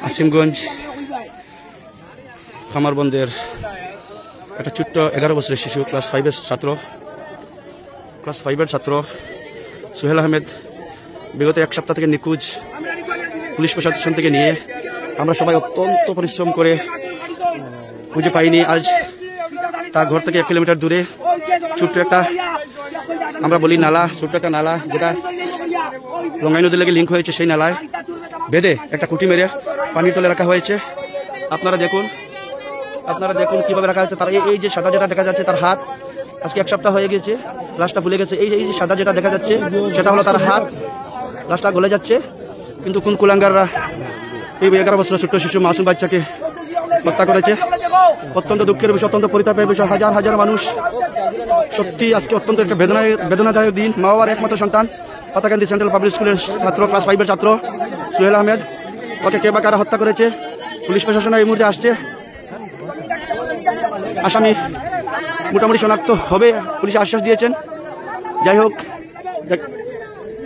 আসিমগঞ্জ খামারবন্দের একটা ছোট্ট 11 বছরের শিশু ক্লাস 5-এর ছাত্র সোহেল আহমেদ বিগত এক সপ্তাহ থেকে নিখোঁজ। পুলিশ প্রশাসন থেকে নিয়ে আমরা সবাই অত্যন্ত পরিশ্রম করে খুঁজে পাইনি। আজ তার ঘর থেকে 1 কিলোমিটার দূরে ছোট্ট একটা আমরা বলি নালা, ছোট্ট একটা নালা যেটা রঙ্গাই নদীর লেগে লিঙ্ক হয়েছে, সেই নালায় বেঁধে একটা খুঁটি মেরে পানির তলে রাখা হয়েছে। আপনারা দেখুন কিভাবে রাখা হয়েছে। তার এই যে সাদা যেটা দেখা যাচ্ছে তার হাত, আজকে 1 সপ্তাহ হয়ে গেছে, লাশটা ফুলে গেছে। এই যে সাদা যেটা দেখা যাচ্ছে সেটা হলো তার হাত, লাশটা গলে যাচ্ছে। কিন্তু কোন কুলাঙ্গাররা এই 11 বছরের ছোট্ট শিশু মাসুম বাচ্চাকে হত্যা করেছে। অত্যন্ত দুঃখের বিষয়, অত্যন্ত পরিতাপের বিষয়। হাজার হাজার মানুষ সত্যি আজকে অত্যন্ত একটা বেদনাদায়ক দিন। মা বাবার একমাত্র সন্তান পাতাকান্দি সেন্ট্রাল পাবলিক স্কুলের ছাত্র, ক্লাস 5-এর ছাত্র সোহেল আহমেদ, ওকে কে বা কারা হত্যা করেছে। পুলিশ প্রশাসন এই মুহূর্তে আসছে, আসামি মোটামুটি শনাক্ত হবে, পুলিশ আশ্বাস দিয়েছেন। যাই হোক,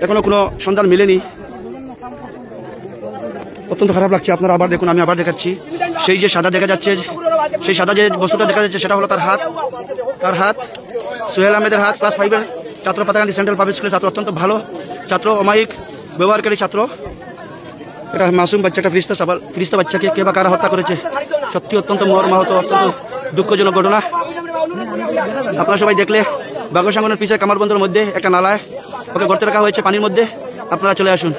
এখনো কোনো সন্ধান মেলেনি। অত্যন্ত খারাপ লাগছে। আপনারা আবার দেখুন, আমি আবার দেখাচ্ছি। সেই যে সাদা দেখা যাচ্ছে, সেই সাদা যে বস্তুটা দেখা যাচ্ছে সেটা হলো তার হাত, সোহেল আহমেদের হাত। ক্লাস 5-এর ছাত্র, পাতাকান্দি সেন্ট্রাল পাবলিক স্কুলের ছাত্র, অত্যন্ত ভালো ছাত্র, অমায়িক ব্যবহারকারী ছাত্র। এটা মাসুম বাচ্চা, একটা ফিরিস্তা বাচ্চাকে কে বা কারা হত্যা করেছে। সত্যি অত্যন্ত মর্মাহত, অত্যন্ত দুঃখজনক ঘটনা। আপনারা সবাই দেখলে বাগসাঙ্গনের পিছিয়ে কামারবন্দরের মধ্যে একটা নালায় ওকে গর্তে রাখা হয়েছে পানির মধ্যে। আপনারা চলে আসুন।